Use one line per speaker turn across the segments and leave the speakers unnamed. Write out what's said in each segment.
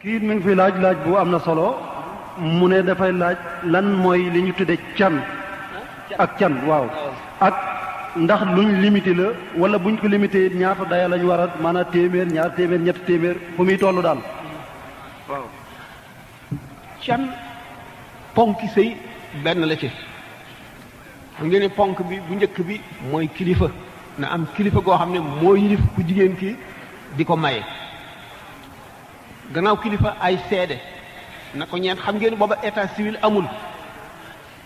kii mi ngi fi laaj bu am na solo mu ne dafay laaj lan mooy li ñu tudde can ak can waaw ak ndax luñ limité la wala buñ ko limité ñaata daya lañ war a maanaam téeméer ñaar téeméer ñetti téeméer fu muy tollu daal
waaw can ponki sëy benn la ci xam ngeen ne ponk bi bu njëkk bi mooy kilifa na am kilifa goo xam ne moo yilif ku jigéen ki di ko maye gannaaw kilifa ay seede na ko ñeent xam ngeen booba état civil amul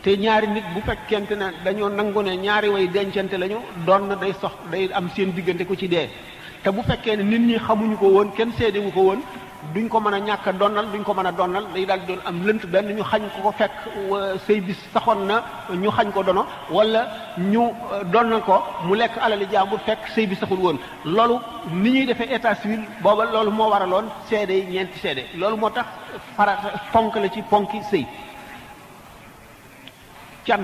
te ñaari nit bu fekkente ne dañoo nangu ne ñaari way dencante lañu doon na day am seen diggante ku ci dee te bu fekkee ne nit ñi xamuñu ko woon kenn seede wu ko woon duñ ko mën a ñàkk a donnal duñ ko mën a donnal day daal di doon am lënt benn ñu xañ ko fekk sëy bis saxoon na ñu xañ ko dono wala ñu donnal ko mu lekk alali jàmbur fekk sëy bi saxul woon loolu ni ñuy defee état civil booba loolu moo waraloon seede yi ñeenti seede loolu moo tax farata ponk la ci ponki sëy can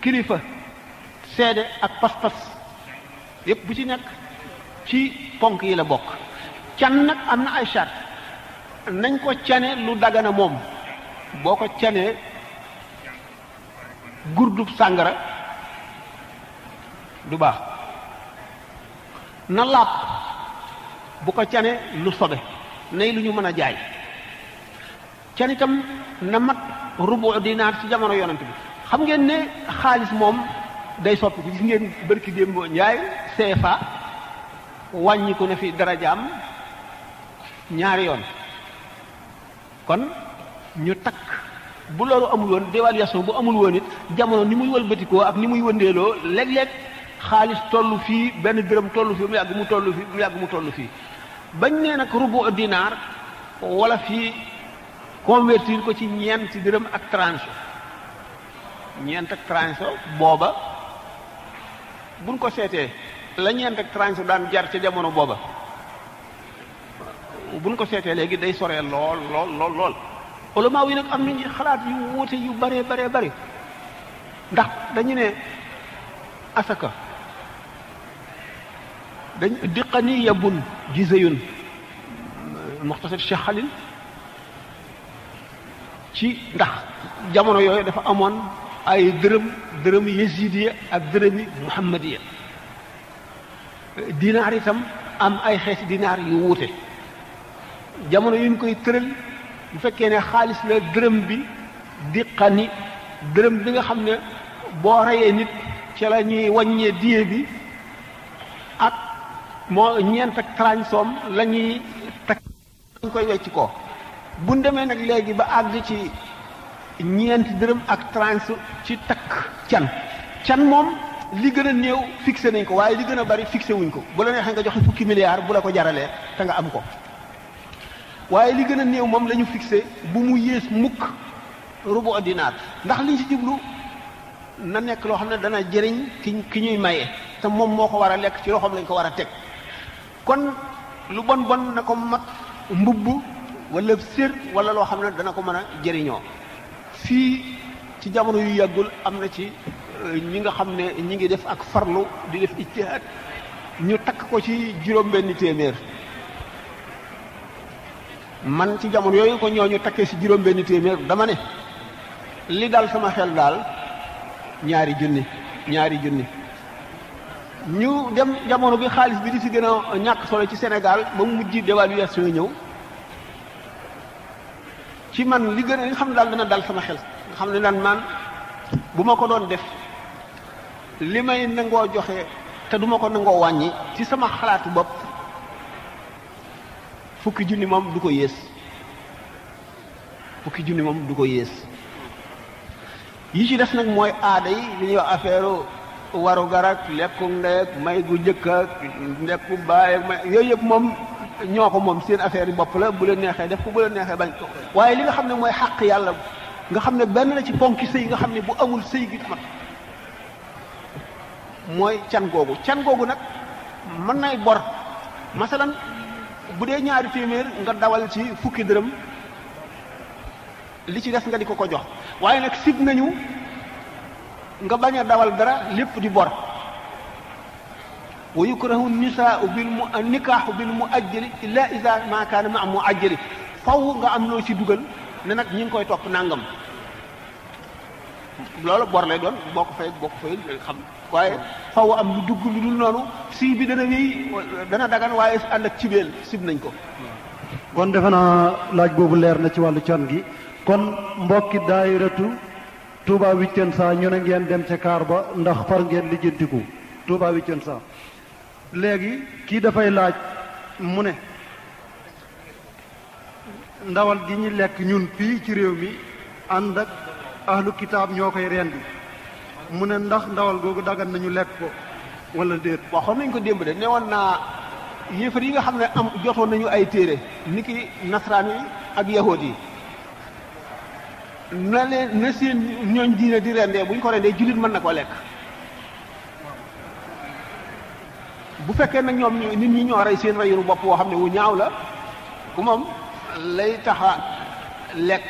kilifa seede ak pas-pas yépp bu ci nekk ci ponk yi la bokk can nag am na ay charte nañ ko cane lu dagana moom boo ko canee gurdub sàngara du baax na laab bu ko cane lu sobe nay lu ñu mën a jaay can itam na mat rubu dinaar ci jamono yonent bi xam ngeen ne xaalis moom day soppi ko gis ngeen bërki démboo njaay CFA wàññiku na fi darajaam ñaari yoon kon ñu takk bu loolu amul woon dévaluation bu amul woon it jamono ni muy wëlbatikoo ak ni muy wëndeeloo léeg-léeg xaalis tollu fii benn dërëm tollu fii mu yàgg mu tollu fii mu yàgg mu tollu fii bañ nee nag rubu dinaar wala fii convertir ko ci ñeenti dërëm ak tranche ñeent ak tranche booba buñ ko seetee la ñeent ak tranche daan jar ca jamono booba buñ ko seetee léegi day soree lool ulama yi nag am nañu xalaat yu wuute yu bare ndax dañu ne asaka dañ diqani yabun giseyun muxtasar Cheikh Khalil ci ndax jamono yooyu dafa amoon ay dërëm yasidiya ak dërëmi muhammadiya dinaar itam am ay xeeti dinaar yu wuute jamono yu ñu koy tëral bu fekkee ne xaalis la dërëm bi diqani dërëm bi nga xam ne boo reyee nit ci la ñuy wàññee diye bi ak moo ñeent ak transom la ñuy takk ñu koy wecc ko bu ñu demee nag léegi ba àgg ci ñeenti dërëm ak transe ci takk can moom li gën a néew fixé nañ ko waaye li gën a bari fixé wuñ ko bu la neexee nga joxe fukki milliards bu la ko jaralee te nga am ko waaye li gën a néew moom la ñu fixé bu mu yées mukk rubu dinaar ndax liñ ci jublu na nekk loo xam ne dana jëriñ ki ñuy maye te moom moo ko war a lekk ci loxoom lañ ko war a teg kon lu bon na ko mat mbubb wala sér wala loo xam ne dana ko mën a jëriñoo fii ci jamono yu yàggul am na ci ñi nga xam ne ñi ngi def ak farlu di def ijtihaad ñu takk ko ci juróom-benni téeméer man ci jamono yooyu ko ñooñu takkee ci juróom-benni téeméer dama ne li dal sama xel daal ñaari junni ñu dem jamono bi xaalis bi di ci gën a ñàkk solo ci Sénégal ba mu mujj dévaluation ñëw ci man li gën a li nga xam ne daal dana dal sama xel nga xam ne daan man bu ma ko doon def li may nangoo joxe te duma ko nangoo wàññi ci sama xalaatu bopp fukki junni moom du ko yées yi ci des nag mooy aada yi li ñuy wax affaire waru garak lekku ndeek may gu njëkk ak ndekku baay ak may yooyu yëpp moom ñoo ko moom seen affaire yi bopp la bu leen neexee def ko bu leen neexee bañ ko waaye li nga xam ne mooy xàq yàlla nga xam ne benn la ci ponki sëy nga xam ne bu amul sëy gi mat mooy can googu nag mën nay bor masalan bu dee ñaari téeméer nga dawal ci fukki dërëm li ci des nga di ko jox waaye nag sib nañu nga bañ a dawal dara lépp di bor wa yukrahu nikaahu bil muajjali illa iza ma kaana ma muajjali faw nga am loo ci dugal ne nag ñi ngi koy topp nangam loolu bor lay doon boo ko fay xam waaye faw am lu dugg lu dul noonu si bi dana wéy dana dagan waaye ànd ak cibeel sib nañ ko.
kon defe naa laaj boobu leer na ci wàllu can gi kon mbokki daayiratu Touba Vicenza ñu ne ngeen dem ca kaar ba ndax far ngeen lijjantiku Touba Vicenza léegi kii dafay laaj mu ne ndawal gi ñu lekk ñun fii ci réew mi ànd ak ahlu kitaab ñoo koy rendi mu ne ndax ndawal googu dagan nañu lekk ko wala déet.
waxoon nañ ko démb de ne woon naa yéefar yi nga xam ne am jotoon nañu ay téere niki nasaraan yi ak yahood yi na leen na seen ñooñ diine di rendee bu ñu ko rendee jullit mën na ko lekk bu fekkee nag ñoom nit ñi ñoo rey seen reyunu bopp woo xam ne wu ñaaw la ku moom lay taxa lekk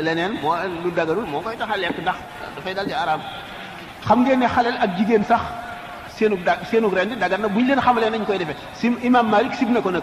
leneen moo lu dagarul moo koy taxa lekk ndax dafay dal ci araam xam ngeen ne xaleel ak jigéen sax seenug rendi dagar na bu ñu leen xamalee nañ koy defee si imam Malik sib na ko nag